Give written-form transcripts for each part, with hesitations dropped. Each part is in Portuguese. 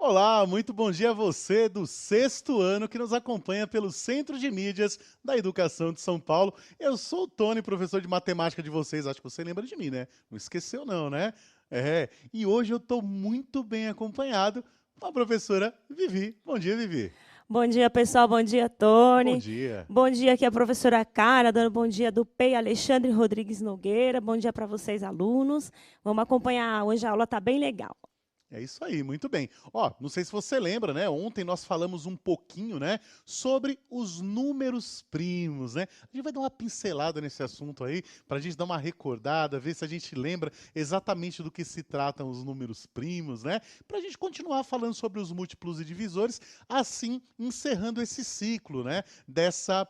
Olá, muito bom dia a você do sexto ano que nos acompanha pelo Centro de Mídias da Educação de São Paulo. Eu sou o Tony, professor de matemática de vocês. Acho que você lembra de mim, né? Não esqueceu não, né? E hoje eu estou muito bem acompanhado com a professora Vivi. Bom dia, Vivi. Bom dia, pessoal. Bom dia, Bom Tony. dia. Bom dia aqui a professora Cara, dando bom dia do PEI Alexandre Rodrigues Nogueira. Bom dia para vocês, alunos. Vamos acompanhar. Hoje a aula está bem legal. É isso aí, muito bem. Ó, não sei se você lembra, né? Ontem nós falamos um pouquinho, né, sobre os números primos, né? A gente vai dar uma pincelada nesse assunto aí, para a gente dar uma recordada, ver se a gente lembra exatamente do que se tratam os números primos, né? Para a gente continuar falando sobre os múltiplos e divisores, assim encerrando esse ciclo, né? Dessa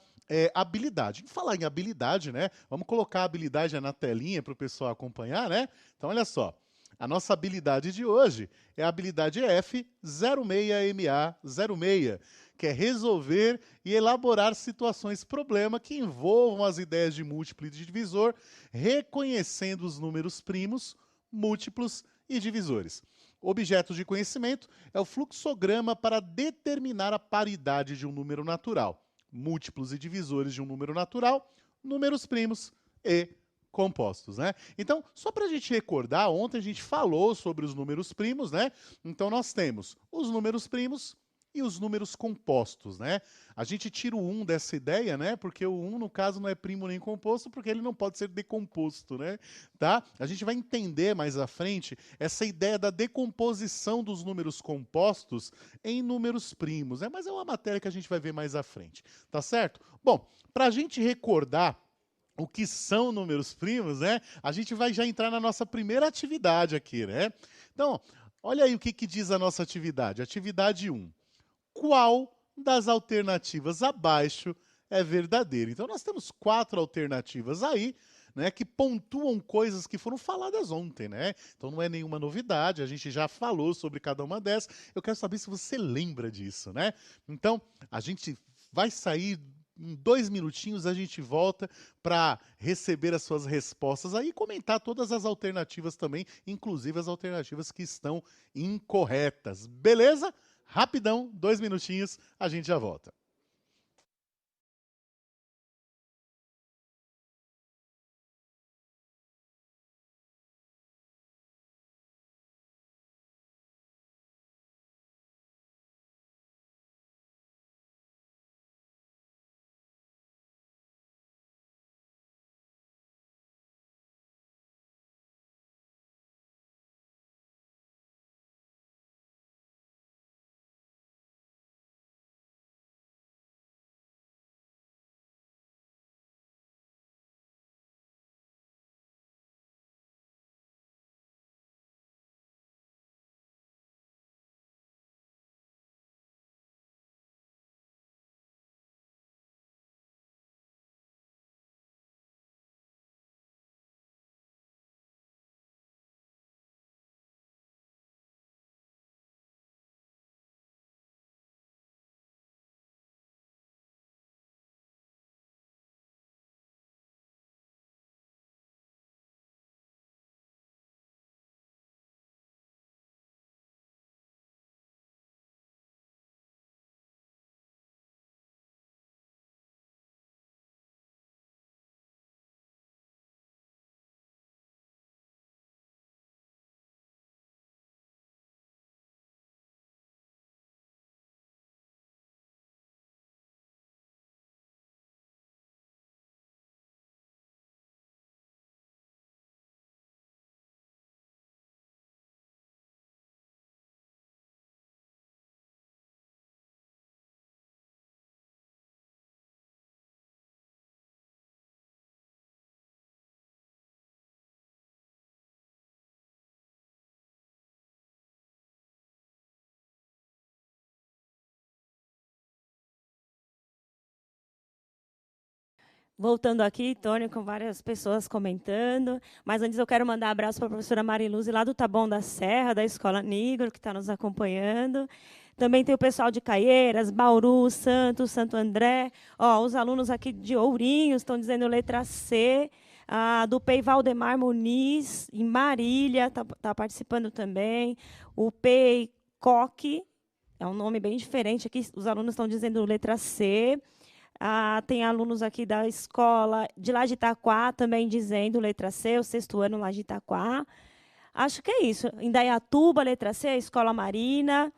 habilidade. Em falar em habilidade, né? Vamos colocar a habilidade na telinha para o pessoal acompanhar, né? Então, olha só. A nossa habilidade de hoje é a habilidade F06MA06, que é resolver e elaborar situações problema que envolvam as ideias de múltiplo e de divisor, reconhecendo os números primos, múltiplos e divisores. Objeto de conhecimento é o fluxograma para determinar a paridade de um número natural, múltiplos e divisores de um número natural, números primos e compostos, né? Então, só para a gente recordar, ontem a gente falou sobre os números primos, né? Então, nós temos os números primos e os números compostos, né? A gente tira o 1 dessa ideia, né? Porque o 1, no caso, não é primo nem composto, porque ele não pode ser decomposto, né? Tá? A gente vai entender mais à frente essa ideia da decomposição dos números compostos em números primos, né? Mas é uma matéria que a gente vai ver mais à frente, tá certo? Bom, para a gente recordar o que são números primos, né? A gente vai já entrar na nossa primeira atividade aqui, né? Então, olha aí o que diz a nossa atividade. Atividade 1. Qual das alternativas abaixo é verdadeira? Então, nós temos 4 alternativas aí, né, que pontuam coisas que foram faladas ontem, né? Então, não é nenhuma novidade, a gente já falou sobre cada uma dessas. Eu quero saber se você lembra disso, né? Então, a gente vai sair em 2 minutinhos, a gente volta para receber as suas respostas aí e comentar todas as alternativas também, inclusive as alternativas que estão incorretas. Beleza? Rapidão, 2 minutinhos, a gente já volta. Voltando aqui, Tony, com várias pessoas comentando. Mas antes eu quero mandar um abraço para a professora Mariluz, lá do Taboão da Serra, da Escola Nigro, que está nos acompanhando. Também tem o pessoal de Caieiras, Bauru, Santos, Santo André. Ó, os alunos aqui de Ourinhos estão dizendo letra C. Do PEI Valdemar Muniz, em Marília, está participando também. O PEI Coque, é um nome bem diferente. Aqui os alunos estão dizendo letra C. Tem alunos aqui da escola de lá de Itaquá também dizendo letra C, o 6º ano lá de Itaquá. Acho que é isso. Indaiatuba, letra C, a Escola Marina.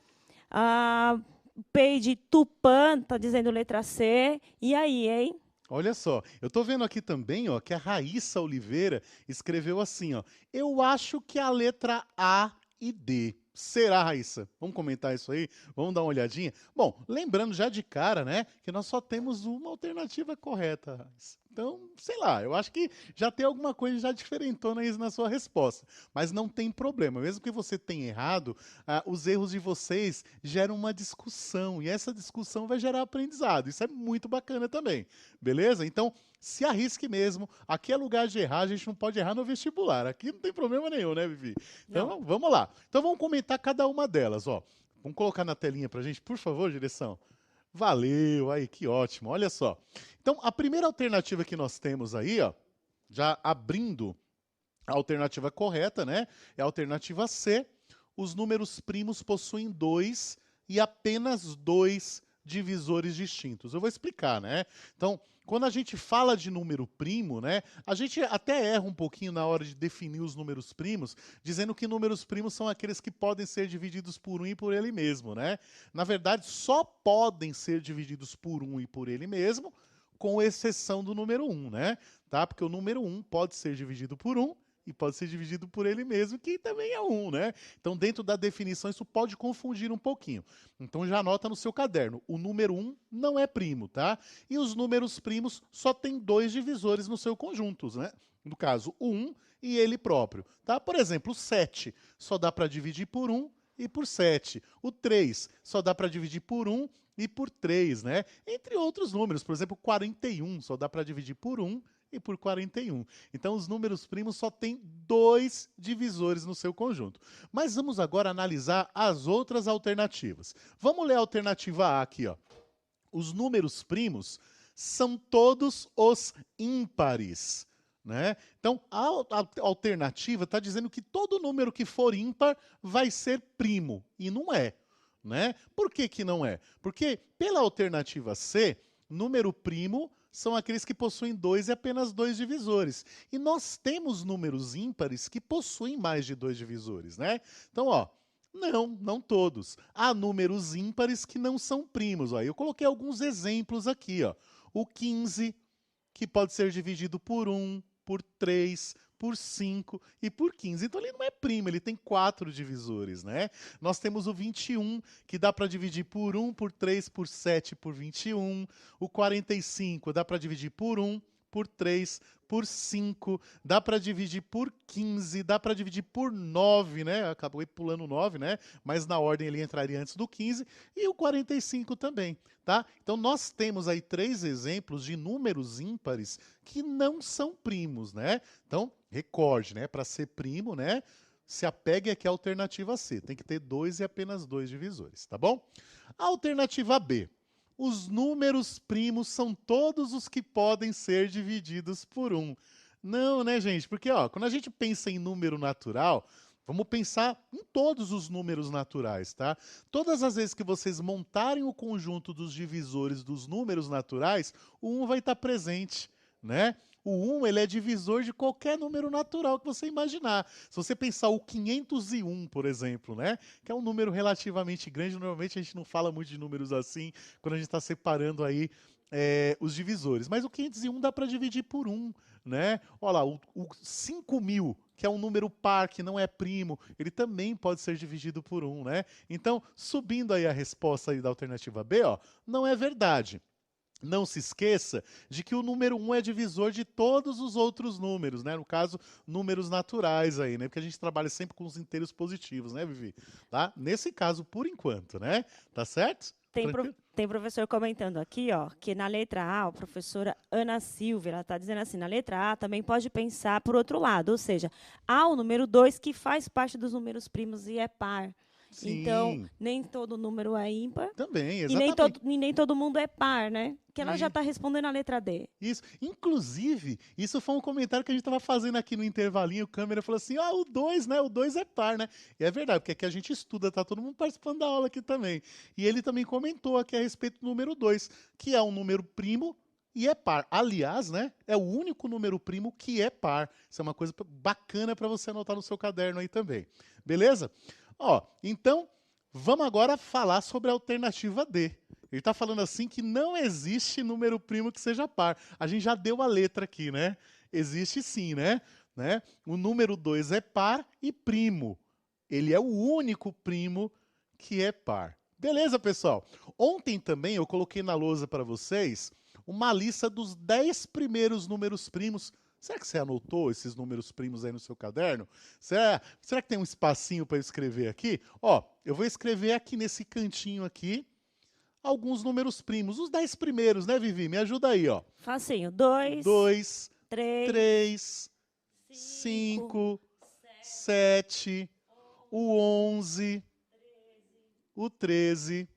Peide Tupã está dizendo letra C. E aí, hein? Olha só, eu estou vendo aqui também, ó, que a Raíssa Oliveira escreveu assim, ó, eu acho que a letra A e D. Será, Raíssa? Vamos comentar isso aí? Vamos dar uma olhadinha? Bom, lembrando já de cara, né, que nós só temos uma alternativa correta, Raíssa. Então, sei lá, eu acho que já tem alguma coisa já diferentona aí na sua resposta. Mas não tem problema, mesmo que você tenha errado, os erros de vocês geram uma discussão, e essa discussão vai gerar aprendizado. Isso é muito bacana também, beleza? Então, se arrisque mesmo. Aqui é lugar de errar, a gente não pode errar no vestibular. Aqui não tem problema nenhum, né, Vivi? Então, Não. vamos lá. Então, vamos comentar cada uma delas, ó. Vamos colocar na telinha pra gente, por favor, direção. Valeu, aí, que ótimo. Olha só. Então, a primeira alternativa que nós temos aí, ó, já abrindo a alternativa correta, né? É a alternativa C. Os números primos possuem 2 e apenas 2 divisores distintos. Eu vou explicar, né? Então, quando a gente fala de número primo, né, a gente até erra um pouquinho na hora de definir os números primos, dizendo que números primos são aqueles que podem ser divididos por 1 e por ele mesmo, né? Na verdade, só podem ser divididos por 1 e por ele mesmo, com exceção do número 1, né? Tá? Porque o número 1 pode ser dividido por 1 e pode ser dividido por ele mesmo, que também é 1, né? Então, dentro da definição, isso pode confundir um pouquinho. Então, já anota no seu caderno. O número 1 não é primo, tá? E os números primos só têm 2 divisores no seu conjunto, né? No caso, o 1 e ele próprio, tá? Por exemplo, o 7 só dá para dividir por 1 e por 7. O 3 só dá para dividir por 1 e por 3, né? Entre outros números, por exemplo, 41 só dá para dividir por 1 e por 41. Então, os números primos só têm 2 divisores no seu conjunto. Mas vamos agora analisar as outras alternativas. Vamos ler a alternativa A aqui, ó. Os números primos são todos os ímpares, né? Então, a alternativa está dizendo que todo número que for ímpar vai ser primo, e não é, né? Por que que não é? Porque, pela alternativa C, número primo são aqueles que possuem 2 e apenas 2 divisores. E nós temos números ímpares que possuem mais de 2 divisores, né? Então, ó, não todos. Há números ímpares que não são primos. Ó. Eu coloquei alguns exemplos aqui, ó. O 15, que pode ser dividido por 1, por 3, por 5 e por 15. Então ele não é primo, ele tem 4 divisores, né? Nós temos o 21, que dá para dividir por 1, por 3, por 7, por 21. O 45 dá para dividir por 1, por 3, por 5, dá para dividir por 15, dá para dividir por 9, né? Acabou pulando 9, né? Mas na ordem ele entraria antes do 15, e o 45 também, tá? Então nós temos aí 3 exemplos de números ímpares que não são primos, né? Então, recorde, né? Para ser primo, né? Se apegue aqui à alternativa C. Tem que ter 2 e apenas 2 divisores, tá bom? A alternativa B. Os números primos são todos os que podem ser divididos por 1. Não, né, gente? Porque, ó, quando a gente pensa em número natural, vamos pensar em todos os números naturais, tá? Todas as vezes que vocês montarem o conjunto dos divisores dos números naturais, o 1 vai estar presente, né? O 1 ele é divisor de qualquer número natural que você imaginar. Se você pensar o 501, por exemplo, né? Que é um número relativamente grande, normalmente a gente não fala muito de números assim, quando a gente está separando aí os divisores. Mas o 501 dá para dividir por 1, né? Olha lá, o 5.000, que é um número par, que não é primo, ele também pode ser dividido por 1, né? Então, subindo aí a resposta aí da alternativa B, ó, não é verdade. Não se esqueça de que o número 1 é divisor de todos os outros números, né? No caso, números naturais aí, né? Porque a gente trabalha sempre com os inteiros positivos, né, Vivi? Tá? Nesse caso, por enquanto, né? Tá certo? Tem professor comentando aqui, ó, que na letra A, a professora Ana Silva, ela está dizendo assim, na letra A também pode pensar por outro lado, ou seja, há o número 2 que faz parte dos números primos e é par. Então, Sim, nem todo número é ímpar também, e exatamente. nem todo mundo é par, né? Que ela já E está respondendo a letra D. isso. Inclusive, isso foi um comentário que a gente estava fazendo aqui no intervalinho, o câmera falou assim, o 2, né? O 2 é par, né? E é verdade, porque aqui a gente estuda, tá todo mundo participando da aula aqui também. E ele também comentou aqui a respeito do número 2, que é um número primo e é par. Aliás, né? É o único número primo que é par. Isso é uma coisa bacana para você anotar no seu caderno aí também. Beleza? Ó, então, vamos agora falar sobre a alternativa D. Ele está falando assim que não existe número primo que seja par. A gente já deu a letra aqui, né? Existe sim, né? O número 2 é par e primo. Ele é o único primo que é par. Beleza, pessoal? Ontem também eu coloquei na lousa para vocês uma lista dos 10 primeiros números primos. Será que você anotou esses números primos aí no seu caderno? Será que tem um espacinho para escrever aqui? Ó, eu vou escrever aqui nesse cantinho aqui alguns números primos, os 10 primeiros, né, Vivi? Me ajuda aí, ó. Facinho. 2, 2, 3, 3, 5, 5, 7, o 11, o 13.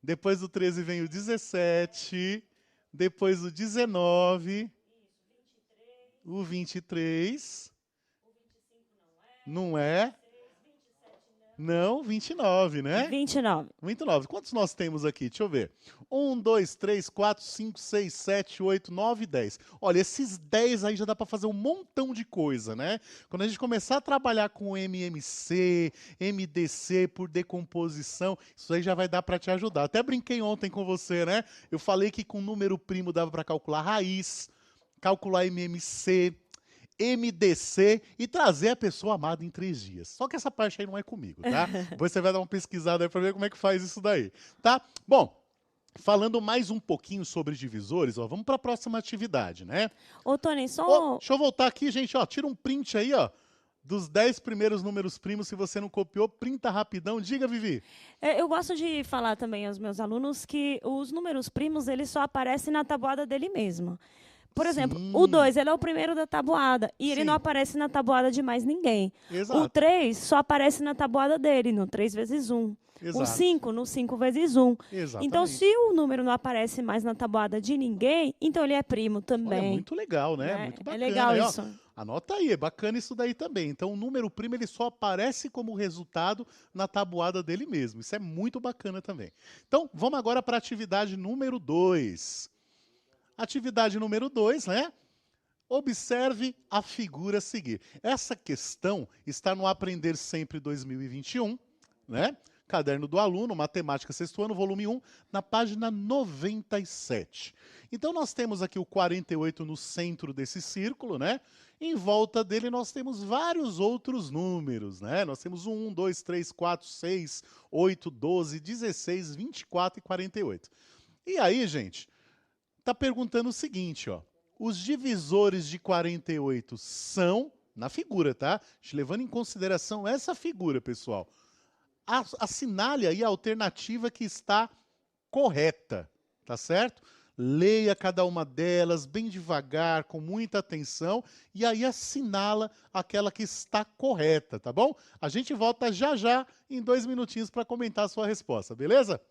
Depois do 13 vem o 17, depois o 19, o 23. Não é? Não, 29, né? 29. 29. Quantos nós temos aqui? Deixa eu ver. 1, 2, 3, 4, 5, 6, 7, 8, 9, 10. Olha, esses 10 aí já dá para fazer um montão de coisa, né? Quando a gente começar a trabalhar com MMC, MDC por decomposição, isso aí já vai dar para te ajudar. Até brinquei ontem com você, né? Eu falei que com número primo dava para calcular raiz, calcular MMC, MDC e trazer a pessoa amada em 3 dias. Só que essa parte aí não é comigo, tá? Depois você vai dar uma pesquisada aí para ver como é que faz isso daí, tá? Bom, falando mais um pouquinho sobre divisores, ó, vamos para a próxima atividade, né? Ô, Tony, Ó, só. deixa eu voltar aqui, gente, ó, tira um print aí, ó, dos 10 primeiros números primos, se você não copiou, printa rapidão. Diga, Vivi. Eu gosto de falar também aos meus alunos que os números primos eles só aparecem na tabuada dele mesmo. Por exemplo, o Sim, 2 ele é o primeiro da tabuada e ele não sim, aparece na tabuada de mais ninguém. O exato, 3 só aparece na tabuada dele, no 3 vezes um. O exato, 5 no 5 vezes um. Então, se exatamente. o número não aparece mais na tabuada de ninguém, então ele é primo Olha, também. muito legal, né? Né? Muito É bacana. legal Aí, ó, isso. anota aí, é bacana isso daí também. Então, o número primo ele só aparece como resultado na tabuada dele mesmo. Isso é muito bacana também. Então, vamos agora para a atividade número 2. Atividade número 2, né? Observe a figura a seguir. Essa questão está no Aprender Sempre 2021, né? Caderno do Aluno, Matemática Sexto Ano, volume 1, na página 97. Então nós temos aqui o 48 no centro desse círculo, né? Em volta dele nós temos vários outros números, né? Nós temos o 1, 2, 3, 4, 6, 8, 12, 16, 24 e 48. E aí, gente, está perguntando o seguinte, ó. Os divisores de 48 são, na figura, tá? Levando em consideração essa figura, pessoal. Assinale aí a alternativa que está correta, tá certo? Leia cada uma delas bem devagar, com muita atenção, e aí assinala aquela que está correta, tá bom? A gente volta já já, em 2 minutinhos, para comentar a sua resposta, beleza?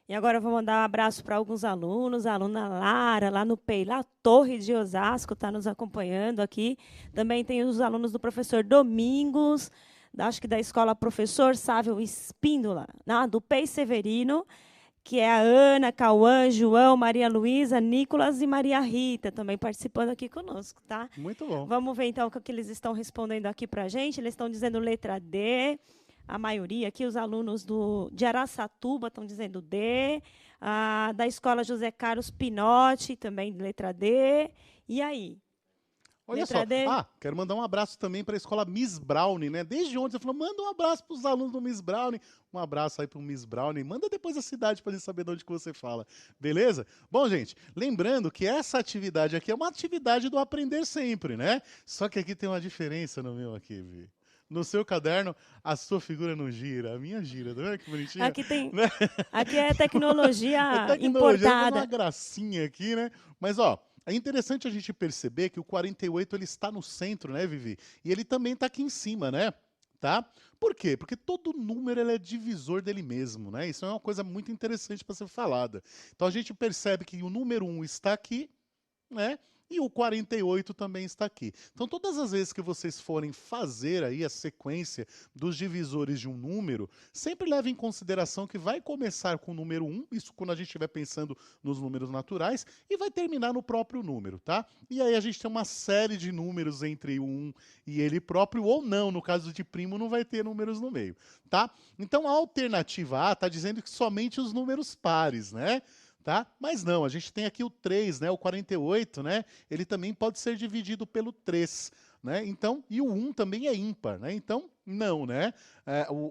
E agora eu vou mandar um abraço para alguns alunos, a aluna Lara, lá no PEI, lá Torre de Osasco, está nos acompanhando aqui. Também tem os alunos do professor Domingos, acho que da escola Professor Sávio Espíndola, do PEI Severino, que é a Ana, Cauã, João, Maria Luísa, Nicolas e Maria Rita, também participando aqui conosco, tá? Muito bom. Vamos ver, então, o que eles estão respondendo aqui para a gente. Eles estão dizendo letra D, a maioria aqui, os alunos de Araçatuba estão dizendo D, da escola José Carlos Pinotti, também letra D. E aí? Olha Letra só. D? Quero mandar um abraço também para a escola Miss Brownie, né? Desde ontem você falou, manda um abraço para os alunos do Miss Brownie. Um abraço aí para o Miss Brownie. Manda depois a cidade para gente saber de onde que você fala. Beleza? Bom, gente, lembrando que essa atividade aqui é uma atividade do aprender sempre, né? Só que aqui tem uma diferença no meu aqui, Vi. No seu caderno, a sua figura não gira, a minha gira, tá vendo que bonitinha? Aqui tem. Né? Aqui é É tecnologia tecnologia, faz uma importada. gracinha aqui, né? Mas, ó, é interessante a gente perceber que o 48 ele está no centro, né, Vivi? E ele também está aqui em cima, né? Tá? Por quê? Porque todo número ele é divisor dele mesmo, né? Isso é uma coisa muito interessante para ser falada. Então a gente percebe que o número 1 está aqui, né? E o 48 também está aqui. Então, todas as vezes que vocês forem fazer aí a sequência dos divisores de um número, sempre leve em consideração que vai começar com o número 1, isso quando a gente estiver pensando nos números naturais, e vai terminar no próprio número, tá? E aí a gente tem uma série de números entre o 1 e ele próprio, ou não, no caso de primo, não vai ter números no meio, tá? Então, a alternativa A está dizendo que somente os números pares, né? Tá? Mas não, a gente tem aqui o 3, né? O 48, né? Ele também pode ser dividido pelo 3, né? Então, e o 1 também é ímpar, né? Então, não, né?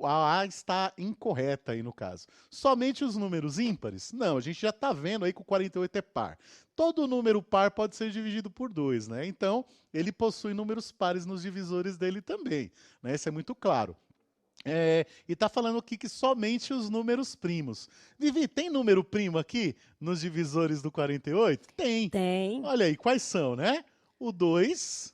A A está incorreta aí no caso. Somente os números ímpares? Não, a gente já está vendo aí que o 48 é par. Todo número par pode ser dividido por 2, né? Então, ele possui números pares nos divisores dele também, né? Isso é muito claro. E está falando aqui que somente os números primos. Vivi, tem número primo aqui nos divisores do 48? Tem. Tem. Olha aí, quais são, né? O 2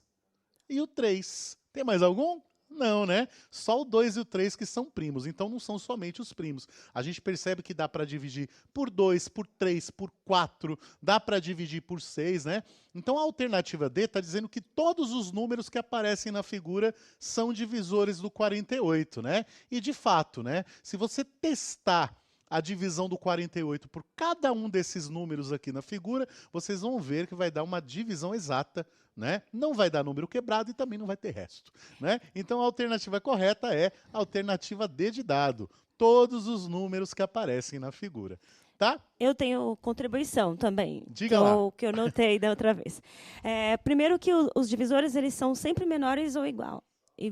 e o 3. Tem mais algum? Não, né? Só o 2 e o 3 que são primos. Então não são somente os primos. A gente percebe que dá para dividir por 2, por 3, por 4, dá para dividir por 6, né? Então a alternativa D está dizendo que todos os números que aparecem na figura são divisores do 48, né? E de fato, né? Se você testar a divisão do 48 por cada um desses números aqui na figura, vocês vão ver que vai dar uma divisão exata, né? Não vai dar número quebrado e também não vai ter resto, né? Então a alternativa correta é a alternativa D de dado, todos os números que aparecem na figura, tá? Eu tenho contribuição também, Diga lá. que eu notei da outra vez. Primeiro que os divisores eles são sempre menores ou igual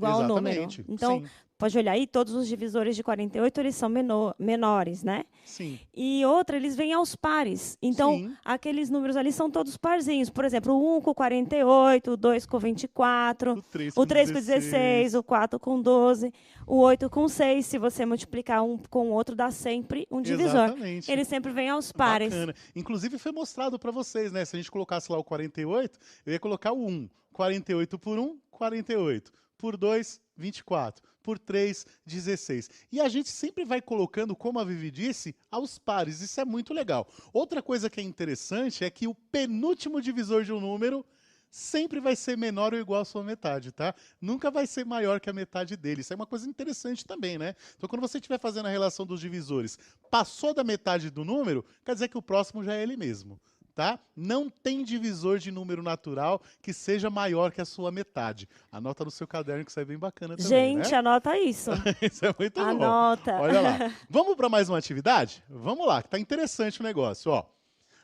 ao número. Exatamente, Então, sim, pode olhar aí, todos os divisores de 48 eles são menores, né? sim, E outra, eles vêm aos pares. Então, sim, aqueles números ali são todos parzinhos. Por exemplo, o 1 com 48, o 2 com 24, o 3 o com 3 com 16, 16, o 4 com 12, o 8 com 6. Se você multiplicar um com o outro, dá sempre um divisor. exatamente. Ele sempre vem aos pares. Bacana. Inclusive foi mostrado para vocês, né? Se a gente colocasse lá o 48, eu ia colocar o 1. 48 por 1, 48. Por 2, 24. Por 3, 16. E a gente sempre vai colocando, como a Vivi disse, aos pares. Isso é muito legal. Outra coisa que é interessante é que o penúltimo divisor de um número sempre vai ser menor ou igual à sua metade, tá? Nunca vai ser maior que a metade dele. Isso é uma coisa interessante também, né? Então, quando você estiver fazendo a relação dos divisores, passou da metade do número, quer dizer que o próximo já é ele mesmo, tá? Não tem divisor de número natural que seja maior que a sua metade. Anota no seu caderno que isso é bem bacana também, Gente, né? anota isso. Isso é muito bom. Anota. Olha lá. Vamos para mais uma atividade? Vamos lá, que tá interessante o negócio, ó.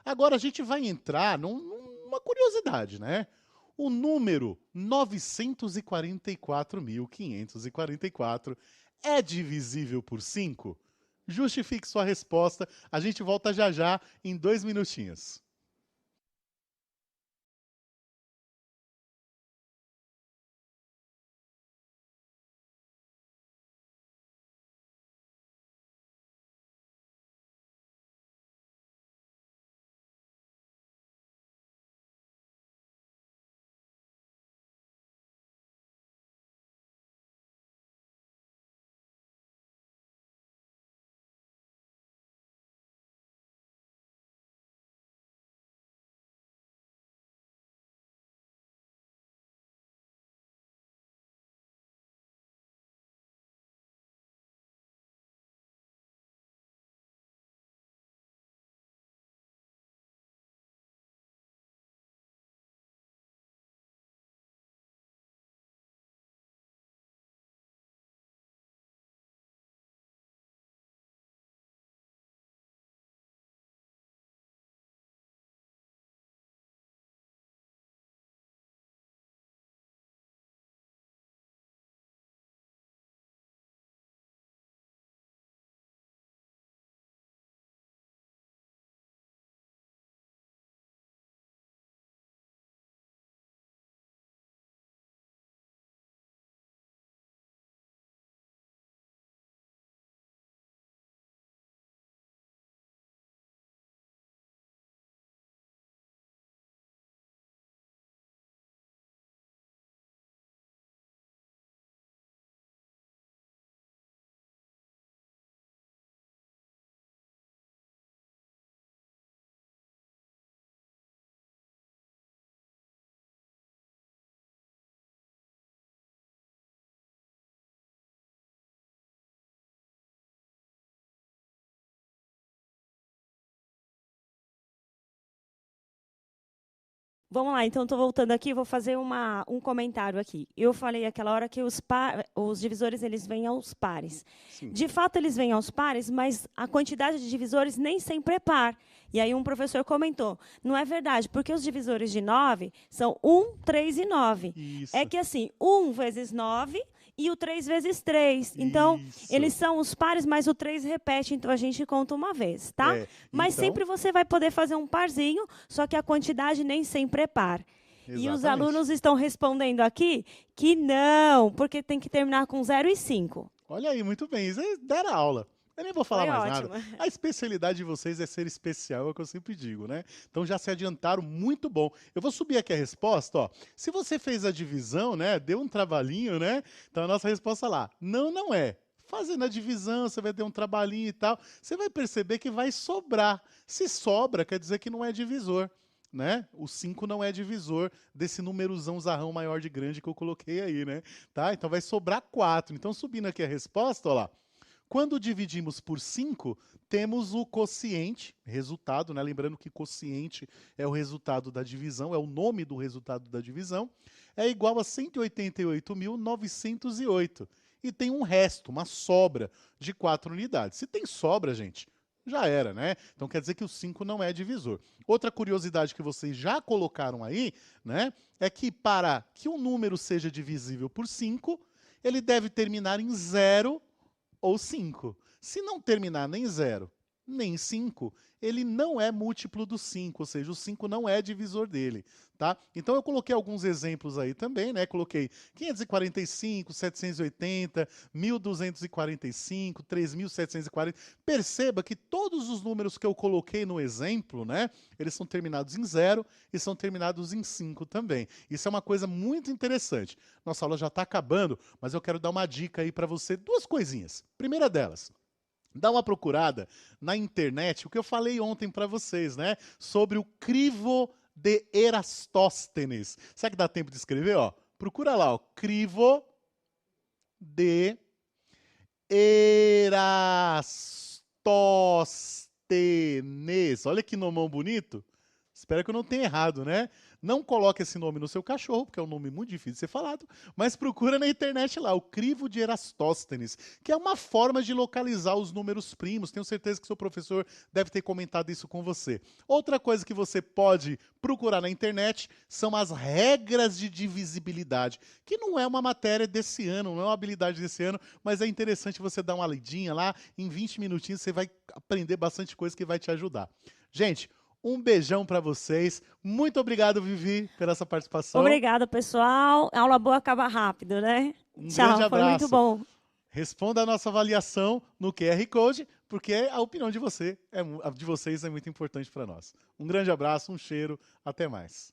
Agora a gente vai entrar numa curiosidade, né? O número 944.544 é divisível por 5? Justifique sua resposta. A gente volta já já em 2 minutinhos. Vamos lá, então estou voltando aqui, vou fazer um comentário aqui. Eu falei aquela hora que os divisores eles vêm aos pares. Sim. De fato, eles vêm aos pares, mas a quantidade de divisores nem sempre é par. E aí um professor comentou, não é verdade, porque os divisores de 9 são 1, 3 e 9. Isso. É que assim, 1 vezes 9 e o 3 vezes 3. Então, Isso. eles são os pares, mas o 3 repete, então a gente conta uma vez, tá? Mas então... sempre você vai poder fazer um parzinho, só que a quantidade nem sempre é par. Exatamente. E os alunos estão respondendo aqui que não, porque tem que terminar com 0 e 5. Olha aí, muito bem. Isso é dar aula. Eu nem vou falar Foi mais ótimo. nada. A especialidade de vocês é ser especial, é o que eu sempre digo, né? Então já se adiantaram, muito bom. Eu vou subir aqui a resposta, ó. Se você fez a divisão, né? Deu um trabalhinho, né? Então a nossa resposta lá, não é. Fazendo a divisão, você vai ter um trabalhinho e tal. Você vai perceber que vai sobrar. Se sobra, quer dizer que não é divisor. Né? O 5 não é divisor desse númerozão zarrão maior de grande que eu coloquei aí, né? Tá? Então vai sobrar 4. Então, subindo aqui a resposta, ó lá. Quando dividimos por 5, temos o quociente, resultado, né? Lembrando que quociente é o resultado da divisão, é o nome do resultado da divisão, é igual a 188.908. E tem um resto, uma sobra de 4 unidades. Se tem sobra, gente, já era, né? Então quer dizer que o 5 não é divisor. Outra curiosidade que vocês já colocaram aí, né? É que para que um número seja divisível por 5, ele deve terminar em 0 ou 5. Se não terminar nem 0, nem 5, ele não é múltiplo do 5, ou seja, o 5 não é divisor dele, tá? Então eu coloquei alguns exemplos aí também, né? Coloquei 545, 780, 1245, 3740. Perceba que todos os números que eu coloquei no exemplo, né? Eles são terminados em 0 e são terminados em 5 também. Isso é uma coisa muito interessante. Nossa aula já está acabando, mas eu quero dar uma dica aí para você, duas coisinhas. Primeira delas, dá uma procurada na internet, o que eu falei ontem para vocês, né? Sobre o crivo de Erastóstenes. Será que dá tempo de escrever? Ó, procura lá, ó, crivo de Erastóstenes. Olha que nomão bonito. Espero que eu não tenha errado, né? Não coloque esse nome no seu cachorro, porque é um nome muito difícil de ser falado, mas procura na internet lá, o crivo de Erastóstenes, que é uma forma de localizar os números primos. Tenho certeza que seu professor deve ter comentado isso com você. Outra coisa que você pode procurar na internet são as regras de divisibilidade, que não é uma matéria desse ano, não é uma habilidade desse ano, mas é interessante você dar uma lidinha lá, em 20 minutinhos você vai aprender bastante coisa que vai te ajudar. Gente, um beijão para vocês. Muito obrigado, Vivi, pela essa participação. Obrigada, pessoal. Aula boa acaba rápido, né? Tchau, grande abraço. Foi muito bom. Responda a nossa avaliação no QR Code, porque a opinião de vocês é muito importante para nós. Um grande abraço, um cheiro, até mais.